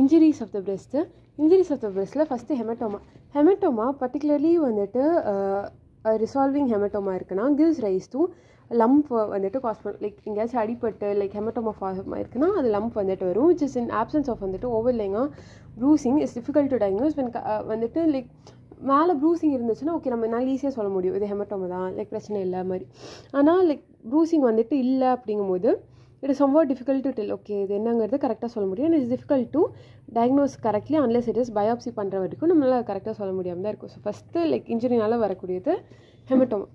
Injuries of the breast. Injuries of the பிரெஸ்ட்டில் first haematoma particularly வந்துட்டு resolving haematoma இருக்குன்னா gives rise to lump வந்துட்டு cause பண்ணும். Like எங்கேயாச்சும் அடிப்பட்டு லைக் ஹெமட்டோமா ஃபார்ம் ஆயிருக்குன்னா அது லம்ப் வந்துட்டு வரும். Which is in absence of வந்துட்டு ஓவர்லேங்காக bruising is difficult to diagnose. வந்துட்டு லைக் மேலே ப்ரூசிங் இருந்துச்சுன்னா ஓகே நம்ம என்னால் ஈஸியாக சொல்ல முடியும் இது ஹெமட்டோமா தான், லைக் பிரச்சனை இல்லை மாதிரி. ஆனால் லைக் ப்ரூசிங் வந்துட்டு இல்லை அப்படிங்கும்போது it is somewhat difficult to tell okay இது என்னங்கிறது கரெக்டாக சொல்ல முடியும். And it's difficult to diagnose correctly unless it is biopsy பண்ணுற வரைக்கும் நம்மளால் கரெக்டாக சொல்ல முடியாமல் தான் இருக்கும். ஸோ ஃபஸ்ட்டு லைக் இன்ஜுரினால் வரக்கூடியது ஹெமட்டோமா.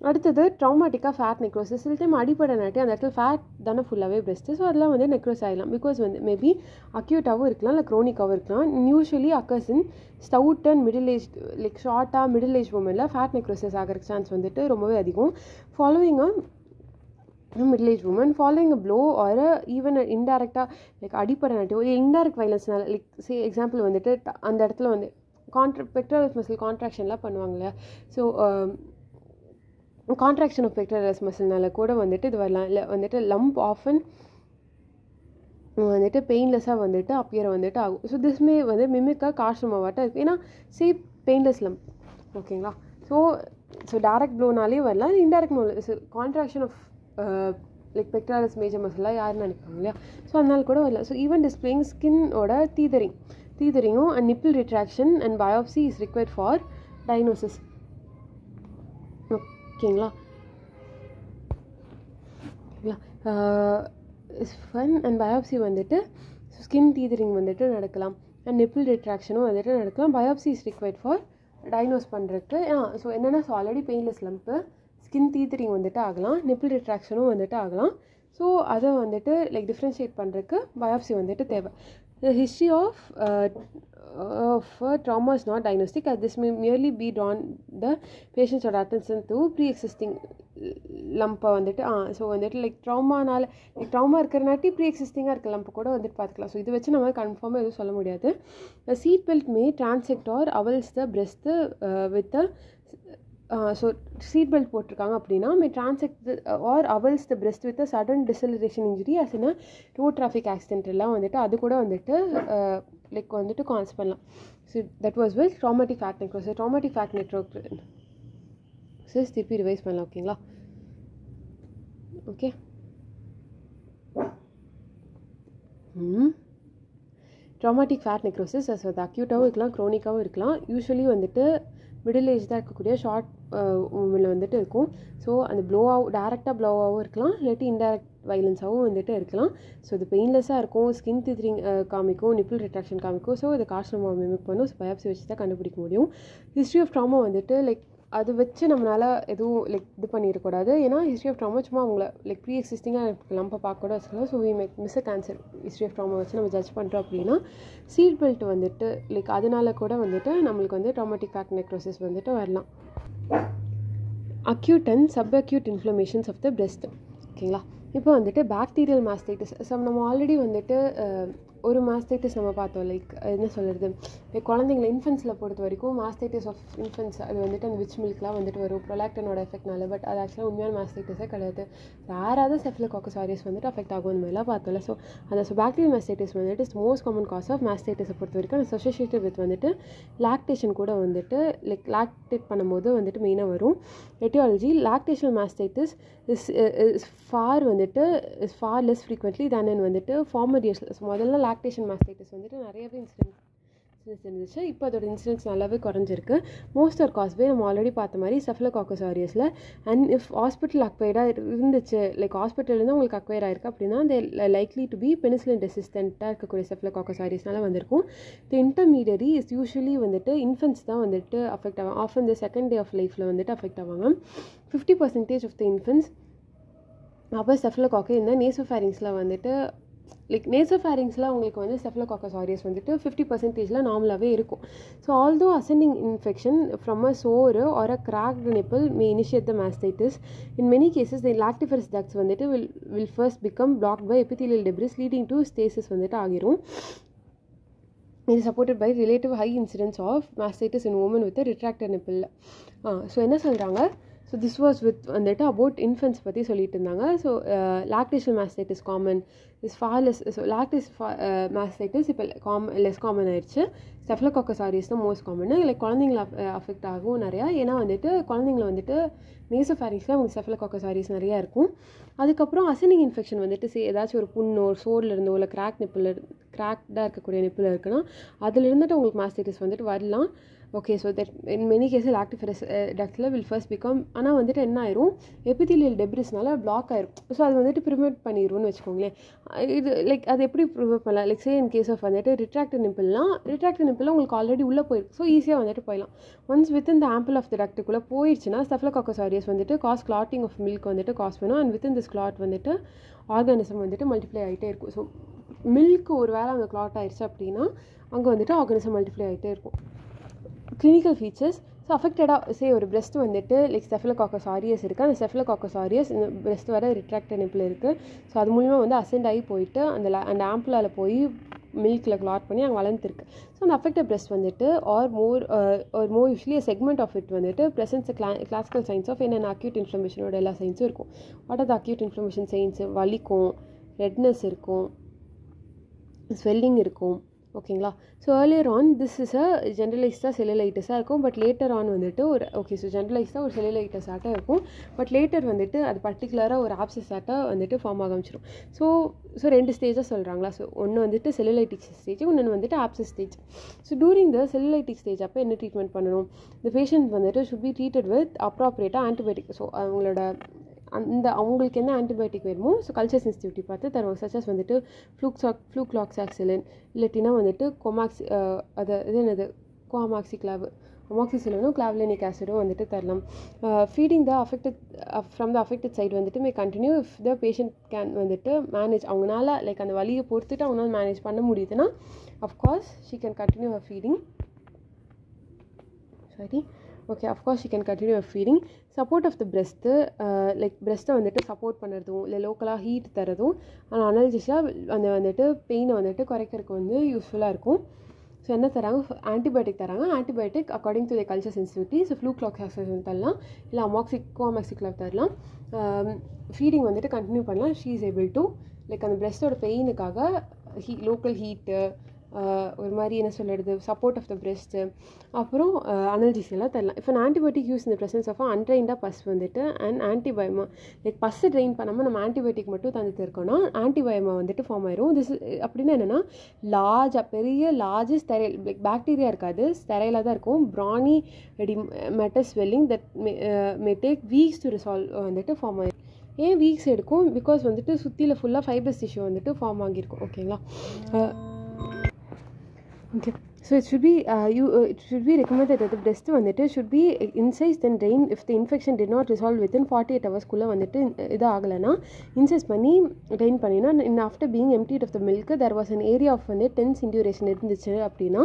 அடுத்தது ட்ராமாட்டிக்காக ஃபேட் நெக்ரோசிஸ். சில டைம் அடிப்படைனாட்டி அந்த இடத்துல ஃபேட் தானே ஃபுல்லாகவே பிரெஸ்ட்டு. ஸோ அதெல்லாம் வந்து நெக்ரோஸ் ஆகிடலாம். பிகாஸ் வந்து மேபி அக்யூட்டாகவும் இருக்கலாம் இல்லை க்ரோனிக்காகவும் இருக்கலாம். Usually occurs in stout and middle age like ஷார்ட்டாக மிடில் ஏஜ் உமனில் ஃபேட் நெக்ரோசிஸ் ஆகிறதுக்கு சான்ஸ் வந்துட்டு ரொம்பவே அதிகம். Middle age woman following a blow or even இன்டெரக்டாக லைக் அடிப்படைனாட்டி ஒரு இன்டெரக்ட் வைலன்ஸ்னால லைக் சே எக்ஸாம்பிள் வந்துட்டு அந்த இடத்துல வந்து பெக்டோரல்ஸ் மசில் கான்ட்ராக்ஷன்லாம் பண்ணுவாங்க இல்லையா. ஸோ கான்ட்ராக்ஷன் ஆஃப் பெக்டோரல்ஸ் மசில்னால கூட வந்துட்டு இது வரலாம். இல்லை வந்துட்டு லம்ப் ஆஃபன் வந்துட்டு பெயின்லெஸ்ஸாக வந்துட்டு அப்பியர் வந்துட்டு ஆகும். ஸோ திஸ்மே வந்து மிமிக்காக கார்ஷமாவாட்டம் இருக்குது. ஏன்னா பெயின்லெஸ் லம்ப் ஓகேங்களா. ஸோ டேரக்ட் ப்ளோனாலே வரலாம். Indirect contraction of like pectorals major மசிலாக யாருன்னு நினைப்பாங்க இல்லையா. ஸோ அதனால கூட வரலாம். ஸோ ஈவன் டிஸ்பிளேயிங் ஸ்கின்னோட தீதரிங்கும் and nipple retraction and biopsy is required for diagnosis ஓகேங்களா. ஃபன் அண்ட் பயாப்சி வந்துட்டு ஸ்கின் டீதரிங் வந்துட்டு நடக்கலாம் அண்ட் நிப்பிள் ரிட்ராக்ஷனும் வந்துட்டு நடக்கலாம். Biopsy is required for diagnose பண்ணுறதுக்கு. ஸோ என்னென்னா so already painless lump skin tethering வந்துட்டு ஆகலாம், நிப்பிள் ரிட்ராக்ஷனும் வந்துட்டு ஆகலாம். ஸோ அதை வந்துட்டு லைக் டிஃப்ரென்ஷியேட் பண்ணுறதுக்கு பயாப்சி வந்துட்டு தேவை. The history of trauma is not diagnostic as this may merely be drawn the patient's attention to pre-existing லம்பை வந்துட்டு ஸோ வந்துட்டு லைக் ட்ராமானால் லைக் ட்ராமா இருக்கிறனாட்டி ப்ரீ எக்ஸிஸ்டிங்காக இருக்க லம்பை கூட வந்துட்டு பார்த்துக்கலாம். ஸோ இதை வச்சு நம்ம கன்ஃபார்மாக எதுவும் சொல்ல முடியாது. Seat belt may transect or avulse the breast with so seat belt போட்டிருக்காங்க அப்படின்னா may transect or avulse the breast with sudden deceleration injury as in road traffic accident எல்லாம் வந்துட்டு அது கூட வந்துட்டு லைக் வந்துட்டு கான்ஸ் பண்ணலாம். So that was with traumatic fat necrosis. Traumatic fat necrosis திருப்பி ரிவைஸ் பண்ணலாம் ஓகேங்களா. ஓகே ட்ராமாட்டிக் ஃபேட் நெக்ரோசிஸ் அது அக்யூட்டாகவும் இருக்கலாம், க்ரோனிக்காகவும் இருக்கலாம். யூஸ்வலி வந்துட்டு மிடில் ஏஜ் தான் இருக்கக்கூடிய ஷார்ட் உமனில் வந்துட்டு இருக்கும். ஸோ அந்த டேரெக்டாக ப்ளோவாகவும் இருக்கலாம், இல்லாட்டி இன்டெரக்ட் வைலன்ஸாகவும் வந்துட்டு இருக்கலாம். ஸோ இது பெயின்லெஸ்ஸாக இருக்கும், ஸ்கின் டீதரிங் காமிக்கும், நிப்பிள் ரிட்ராக்ஷன் காமிக்கும். ஸோ இது கார்சினோமா மிமிக் பண்ணும். ஸோ பயாப்சி வச்சு தான் கண்டுபிடிக்க முடியும். ஹிஸ்ட்ரி ஆஃப் ட்ராமா வந்துட்டு லைக் அது வச்சு நம்மளால் எதுவும் லைக் இது பண்ணிடக்கூடாது. ஏன்னா ஹிஸ்ட்ரி ஆஃப் ட்ராமா சும்மா அவங்கள லைக் ப்ரீ எக்ஸிஸ்டிங்காக லம்பை பார்க்க கூட வச்சுக்கலாம். So we make miss a cancer history of trauma வச்சு நம்ம ஜட்ஜ் பண்ணுறோம் அப்படின்னா சீட் பெல்ட் வந்துட்டு லைக் அதனால கூட வந்துட்டு நம்மளுக்கு வந்து ட்ராமாட்டிக் ஃபேட் நெக்ரோசிஸ் வந்துட்டு வரலாம். Acute and sub acute inflammations of the breast ஓகேங்களா. இப்போ வந்துட்டு பாக்டீரியல் மாஸ்டைட்டிஸ். நம்ம ஆல்ரெடி வந்துட்டு ஒரு மாஸ்டைட்டிஸ் நம்ம பார்த்தோம். லைக் என்ன சொல்கிறது, லைக் குழந்தைங்கள இன்ஃபென்ட்ஸில் பொறுத்த வரைக்கும் மாஸ்டைட்டிஸ் ஆஃப் இன்ஃபென்ட்ஸ் அது வந்துட்டு அந்த விச் மில்க்லாம் வந்துட்டு வரும் ப்ரொலாக்டனோட எஃபெக்ட்னால. பட் அது ஆக்சுவலாக உண்மையான மாஸ்டைட்டிஸே கிடையாது. யாராவது ஸ்டெஃபிலோகாக்கஸ் ஆரியஸ் வந்துட்டு அஃபெக்ட் ஆகும் அந்த மாதிரிலாம் பார்த்தோம்ல. ஸோ அந்த பாக்டீரியல் மாஸ்டைட்டிஸ் வந்துட்டு மோஸ்ட் காமன் காஸ் ஆஃப் மாஸ்டைட்டிஸை பொறுத்த வரைக்கும் அசோசியேட்டட் வித் வந்துட்டு லாக்டேஷன் கூட வந்துட்டு லைக் லாக்டேட் பண்ணும்போது வந்துட்டு மெயினாக வரும். Aetiology lactational mastitis is far less frequently than in வந்துட்டு ஃபார்மர் இயர்ஸ். முதல்ல லாக்டேஷன் மாஸ்டைட்டிஸ் வந்துட்டு நிறையவே இன்சிடென்ட்ஸ் இருந்துச்சு. இப்போ அதோட இன்சிடென்ட்ஸ் நல்லாவே குறைஞ்சிருக்கு. மோஸ்ட் ஆர் காஸ்வே நம்ம ஆல்ரெடி பார்த்த மாதிரி ஸ்டெஃபிலோகாக்கஸ் ஆரியஸில். அண்ட் இஃப் ஹாஸ்பிட்டல் அக்வைராக இருந்துச்சு லைக் ஹாஸ்பிட்டல்லேருந்து உங்களுக்கு அக்வைர் ஆயிருக்கு அப்படின்னா they likely to be penicillin ரெசிஸ்டண்ட்டாக இருக்கக்கூடிய ஸ்டெஃபிலோகாக்கஸ் ஆரியஸ்னால வந்திருக்கும். தி இன்டர்மீடியரி இஸ் யூஸ்வலி வந்துட்டு இன்ஃபென்ட்ஸ் தான் வந்துட்டு அஃபெக்ட் ஆகும். Of the second day of லைஃப்பில் வந்துட்டு அஃபெக்ட் ஆவாங்க. 50% ஆஃப் த இன்ஃபென்ட்ஸ் அப்போ ஸ்டெஃபிலோகாக்கை இந்த நேசோஃபேரிங்ஸில் வந்துட்டு லைக் நேசோஃபேரிங்ஸில் உங்களுக்கு வந்து ஸ்டெஃபிலோகாக்கஸ் ஆரியஸ் வந்துட்டு 50% நார்மலாகவே இருக்கும். So although ascending infection from a sore or a cracked nipple may initiate the mastitis. In many cases the lactiferous ducts வந்துட்டு will first become blocked by epithelial debris leading to stasis வந்துட்டு ஆகிரும். இது supported by relative high incidence of mastitis in women with a retracted nipple. So என்ன சொல்கிறாங்க, so this was with வந்துட்டு about infants பற்றி சொல்லிட்டு இருந்தாங்க. So lactational mastitis common is far less. So lactase mastitis இப்போ லெஸ் காமன் ஆயிடுச்சு. ஸ்டெஃப்லோகாக்கஸ் aureus தான் most common. Like குழந்தைங்கள அஃபெக்ட் ஆகும் நிறையா. ஏன்னா வந்துட்டு குழந்தைங்கள வந்துட்டு நேசோஃபேரிங்ஸில் அவங்களுக்கு ஸ்டெஃப்லோகாக்கஸ் ஆரியஸ் நிறையா இருக்கும். அதுக்கப்புறம் அசனிங் இன்ஃபெக்ஷன் வந்துட்டு ஏதாச்சும் ஒரு புண்ணோ சோரில் இருந்தோ இல்லை கிராக்டாக இருக்கக்கூடிய நிப்பில் இருக்குன்னா அதில் இருந்துட்டு உங்களுக்கு மாஸ்டைட்டிஸ் வந்துட்டு வரலாம். Okay, so that in many cases lactiferous டக்டில் வில் ஃபர்ஸ்ட் பிகம். ஆனால் வந்துட்டு என்ன ஆயிரும், எபிதீலியல் டெப்ரிஸ்னால பிளாக் ஆயிரும். ஸோ அது வந்துட்டு ப்ரிவெண்ட் பண்ணிடும்னு வச்சுக்கோங்களேன். இது லைக் அது எப்படி ப்ரிவெண்ட் பண்ணலாம், like say in case of வந்துட்டு ரிட்ராக்டட் நிப்பிள்லாம் உங்களுக்கு ஆல்ரெடி உள்ளே போயிருக்கு. ஸோ ஈஸியாக வந்துட்டு போயிடலாம். Once within the ample of the டக்டுக்குள்ளே போயிடுச்சுன்னா ஸ்டெஃப்லோகாக்கஸ் ஆரியஸ் வந்துட்டு கிளாட்டிங் ஆஃப் மில்க் வந்துட்டு காஸ் பண்ணும். அண்ட் வித்தின் திஸ் கிளாட் வந்துட்டு ஆர்கானிசம் வந்துட்டு மல்டிப்ளை ஆகிட்டே இருக்கும். ஸோ மில்க் ஒரு வேளை அங்கே கிளாட் ஆயிடுச்சு அப்படின்னா அங்கே வந்துட்டு ஆர்கானிசம் மல்டிப்ளை ஆகிட்டே இருக்கும். Clinical features. ஸோ அஃபெக்டடாக சே ஒரு பிரெஸ்ட் வந்துட்டு லைக் ஸ்டெஃப்லோகாக்கஸ் ஆரியஸ் இருக்குது. அந்த ஸ்டெஃப்லோகாக்கஸ் ஆரியஸ் இந்த பிரெஸ்ட் வர ரிட்ராக்டட் நிப்பில் இருக்குது. ஸோ அது மூலிமா வந்து அசெண்ட் ஆகி போயிட்டு அந்த ஆம்பிளால் போய் மில்கில் கிளாட் பண்ணி அங்கே வளர்ந்துருக்கு. ஸோ அந்த அஃபெக்டட் பிரெஸ்ட் வந்துட்டு or more usually segment of it வந்துட்டு ப்ரெசன்ஸ் கிளாசிக்கல் சைன்ஸ் ஆஃப் என்னென்ன அக்யூட் இன்ஃப்ளமேஷனோட எல்லா சைன்ஸும் இருக்கும். What are the acute inflammation signs? வலிக்கும், ரெட்னஸ் இருக்கும், ஸ்வெல்லிங் இருக்கும். ஓகேங்களா? So earlier on this is a ஜென்ரலைஸ்டாக செல்லுலைட்டிஸாக இருக்கும். பட் லேட்டர் ஆன் வந்துட்டு ஒரு ஸோ ஜென்ரலைஸ்டாக ஒரு செல்லுலைட்டிஸ் ஆட்டாக இருக்கும். பட் லேட்டர் வந்துட்டு அது பர்டிகுலராக ஒரு ஆப்சஸ் ஆட்டாக வந்துட்டு ஃபார்ம் ஆரம்பிச்சிடும். ஸோ 2 ஸ்டேஜாக சொல்கிறாங்களா. ஸோ ஒன்று வந்துட்டு செல்லுலைட்டிக் ஸ்டேஜ், இன்னொன்று வந்துட்டு abscess stage. So during the cellulitic stage அப்போ என்ன ட்ரீட்மெண்ட் பண்ணணும்? இந்த பேஷண்ட் வந்துட்டு ஷுட் பி ட்ரீட்டட் வித் அப்ராப்ரியேட்டாக ஆன்டிபயோட்டிக். ஸோ அவங்களுக்கு என்ன ஆன்டிபயோட்டிக் வேணுமோ ஸோ கல்ச்சர் சென்சிட்டிவிட்டி பார்த்து தருவாங்க. சச்சஸ் வந்துட்டு ஃப்ளூக்ளாக்சாக்சிலின் இல்லாட்டினா வந்துட்டு அமாக்சிசிலினும் கிளாவ்லினிக் ஆசிடும் வந்துட்டு தரலாம். Feeding the affected from the affected side வந்துட்டு may continue if the patient can வந்துட்டு மேனேஜ். அவங்களால லைக் அந்த வலியை பொறுத்துட்டு அவங்களால மேனேஜ் பண்ண முடியுதுன்னா of course she can continue her feeding. She can continue her feeding. Support of the breast like பிரெஸ்ட்டை வந்துட்டு சப்போர்ட் பண்ணுறதும் இல்லை லோக்கலாக ஹீட் தரதும் ஆனால் அனல்ஜிஸாக வந்துட்டு பெயினை வந்துட்டு குறைக்கிறதுக்கு வந்து யூஸ்ஃபுல்லாக இருக்கும். ஸோ என்ன தராங்க? ஆன்டிபயோட்டிக் தராங்க. Antibiotic according to the culture sensitivity. So flucloxacillin தரலாம், இல்லை கோஆமாக்சிக்ளாவ் தரலாம். ஃபீடிங் வந்துட்டு கண்டினியூ பண்ணலாம். She is able to like அந்த பிரெஸ்ட்டோட பெயினுக்காக லோக்கல் ஹீட்டு ஒரு மாதிரி என்ன சொல்கிறது சப்போர்ட் ஆஃப் த பிரெஸ்ட்டு அப்புறம் அனல்ஜிஸ் எல்லாம் தரலாம். இப்போ ஆன்டிபயோட்டிக் யூஸ் இந்த ப்ரெசன்ஸ் ஆஃப் அன்ட்ரெயின்டாக பஸ் வந்துட்டு அண்ட் ஆன்டிபயோமா லைக் பஸ்ஸு ட்ரெயின் பண்ணாமல் நம்ம ஆன்டிபயோட்டிக் மட்டும் தந்துட்டு இருக்கோன்னா ஆன்டிபயோமா வந்துட்டு ஃபார்ம் ஆயிரும். அப்படின்னா என்னென்னா லார்ஜ் ஸ்டெரைல் லைக் பாக்டீரியா இருக்காது, ஸ்டெரைலாக தான் இருக்கும். ப்ரானி மெட்டஸ் swelling that may take weeks to resolve வந்துட்டு ஃபார்ம் ஆயிரும். ஏன் வீக்ஸ் எடுக்கும்? பிகாஸ் வந்துட்டு சுற்றியில் ஃபுல்லாக ஃபைப்ரஸ் டிஷ்யூ வந்துட்டு ஃபார்ம் ஆகியிருக்கும். ஓகேங்களா? Okay, so it should be recommended that the breast வந்துட்டு should be incised and drained if the infection did not resolve within 48 hours குள்ள வந்துட்டு இது ஆகலைன்னா இன்சைஸ் பண்ணி ட்ரெயின் பண்ணிடணும். and after being emptied of the milk there was an area of வந்து tense induration இருந்துச்சு அப்படின்னா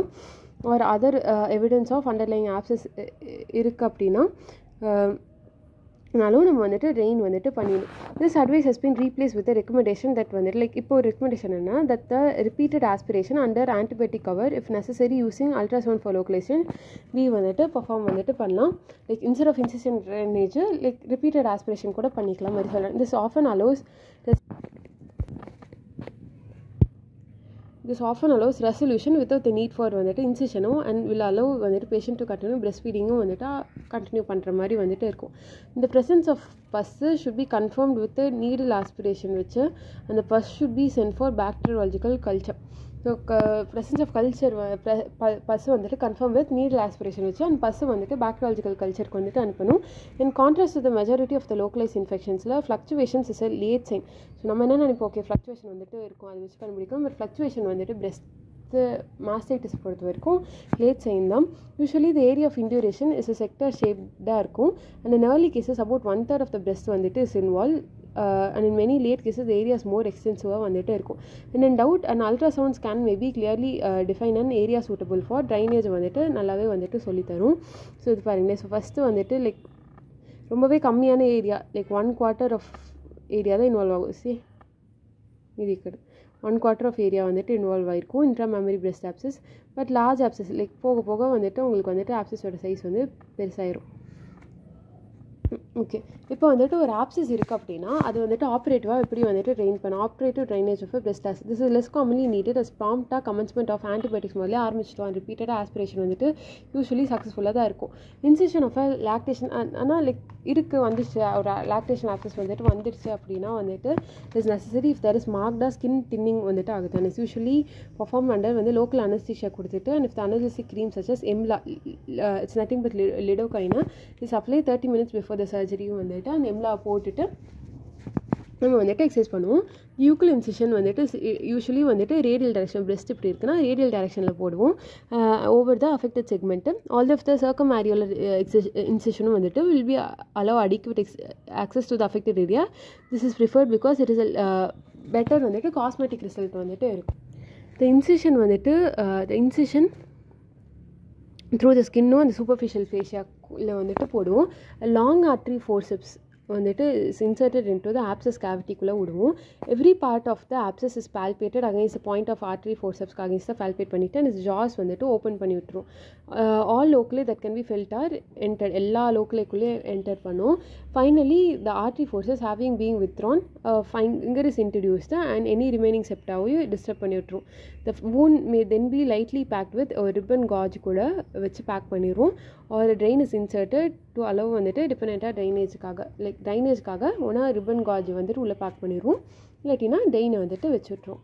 or other evidence of underlying abscess இருக்குது அப்படின்னா னாலும் நம்ம வந்துட்டு ரெயின் வந்துட்டு பண்ணிடணும். This advice has been replace with recommendation that வந்துட்டு லைக் இப்போ ஒரு ரெக்கமெண்டேஷன் என்ன that the repeated aspiration under antibiotic cover if necessary using ultrasound for localisation வந்துட்டு பர்ஃபார்ம் வந்துட்டு பண்ணலாம். Like instead of incision drainage like repeated aspiration கூட பண்ணிக்கலாம் மாதிரி சொல்லலாம். This often allows resolution without the need for வந்துட்டு இன்சிஷனும் அண்ட் will allow வந்துட்டு patient to continue breastfeeding வந்துட்டு கண்டினியூ பண்ணுற மாதிரி வந்துட்டு இருக்கும். இந்த presence of pus should be confirmed with the needle aspiration வச்சு அந்த pus should be sent for bacteriological culture. So presence of culture pus வந்துட்டு கன்ஃபார்ம் வித் நீடல் ஆஸ்பிரேஷன் வச்சு அந்த பஸ் வந்துட்டு பாக்டீரியாலஜிக்கல் கல்ச்சருக்கு வந்துட்டு அனுப்பணும். In contrast to the majority of the localise இன்ஃபெக்ஷன்ஸில் fluctuations is a late sign. So நம்ம என்ன நினைப்போம், ஓகே ஃப்ளக்சுவேஷன் வந்துட்டு இருக்கும் அது வச்சு கண்டுபிடிக்கும். பட் ஃப்ளக்சுவேஷன் வந்துட்டு பிரெஸ்ட் மாஸ்டைட்டிஸ் பொறுத்த வரைக்கும் லேட் சைன் தான். Usually the area of induration is a sector ஷேப்டாக இருக்கும். And in early cases about 1/3 of the breast வந்துட்டு is involve. And in many late cases the area is more extensive வந்துட்டு இருக்கும். and in doubt an ultrasound scan may be clearly define an area suitable for drainage வந்துட்டு நல்லாவே வந்துட்டு சொல்லி தரும். So இது பாருங்களேன். ஸோ ஃபஸ்ட்டு வந்துட்டு லைக் ரொம்பவே கம்மியான ஏரியா லைக் 1/4 ஆஃப் ஏரியா தான் இன்வால்வ் ஆகும். இது இருக்குது 1/4 ஆஃப் ஏரியா வந்துட்டு இன்வால்வ் ஆகிருக்கும் intra memory breast abscess. But large abscess like போக போக வந்துட்டு உங்களுக்கு வந்துட்டு ஆப்சஸோட சைஸ் வந்து பெருசாயிரும். ஓகே. இப்போ வந்துட்டு ஒரு ஆப்சஸ் இருக்குது அப்படின்னா அது வந்துட்டு ஆப்ரேட்டிவாக எப்படி வந்துட்டு ட்ரெயின் பண்ண operative drainage of breast as this is less commonly needed as ப்ராம்ப்டாக கமென்ஸ்மெண்ட் ஆஃப் ஆன்டிபயோட்டிக்ஸ் முதல்ல ஆரம்பிச்சிட்டோம் அண்ட் ரிப்பீட்டடாக ஆஸ்பிரேஷன் வந்துட்டு யூஸ்வலி சக்ஸஸ்ஃபுல்லாக தான் இருக்கும். இன்சிஷன் ஆஃப் அ லாக்டேஷன் ஆனால் லைக் இருக்குது வந்துடுச்சு ஒரு லாக்டேஷன் ஆப்சஸ் வந்துட்டு வந்துடுச்சு அப்படின்னா வந்துட்டு is necessary if there is மார்க்டாக ஸ்கின் டின்னிங் வந்துட்டு ஆகுது and is usually perform under வந்து லோக்கல் அனஸ்தீஷியா கொடுத்துட்டு and if the analgesic cream such as EMLA it's nothing but லிடோகைனா is apply 30 minutes before the சர்ஜரியும் வந்துட்டு அந்த எம்லா போட்டுட்டு நம்ம வந்துட்டு எக்ஸசைஸ் பண்ணுவோம். யூக்கல் இன்சிஷன் வந்துட்டு யூஸ்வலி வந்துட்டு ரேடியல் டைரக்ஷன் பிரெஸ்ட் இப்படி இருக்குன்னா ரேடியல் டைரக்ஷனில் போடுவோம் over the affected segment. All of the circumareolar இன்சிஷனும் வந்துட்டு will be allow adequate access to the affected area. This is preferred because it is better வந்துட்டு காஸ்மெட்டிக் ரிசல்ட் வந்துட்டு இருக்கும். த இன்சிஷன் வந்துட்டு த இன்சிஷன் த்ரூ த ஸ்கின்னும் அந்த superficial ஃபேஷியாவில் வந்துட்டு போடுவோம். லாங் ஆர்ட்ரி ஃபோர்செப்ஸ் வந்துட்டு இன்சர்டட் இன்டு த ஆப்சஸ் கேவிட்டிக்குள்ளே விடுவோம். Every part of the abscess is palpated against the point of artery ஃபோர்செப்ஸ்க்கு அகைன்ஸ்டாக பால்பேட் பண்ணிவிட்டு அண்ட் ஜாஸ் வந்துட்டு ஓப்பன் பண்ணி விட்டுரும். All loculi that can be felt are enter எல்லா லோக்கலேக்குள்ளேயே என்டர் பண்ணும். Finally the artery forceps having being withdrawn finger is introduced and any remaining செப்டாவையும் டிஸ்டர்ப் பண்ணி விட்டுரும். The wound may then be lightly packed with ஒரு ribbon gauge கூட வச்சு back பண்ணிடுவோம். ஒரு train is inserted to allow வந்துட்டு டிபெண்ட்டாக ட்ரைனேஜுக்காக ஒன்றா ரிப்பன் காஜ் வந்துட்டு உள்ளே பேக் பண்ணிடுவோம். இல்லாட்டினா ட்ரெயினை வந்துட்டு வச்சு விட்ருவோம்.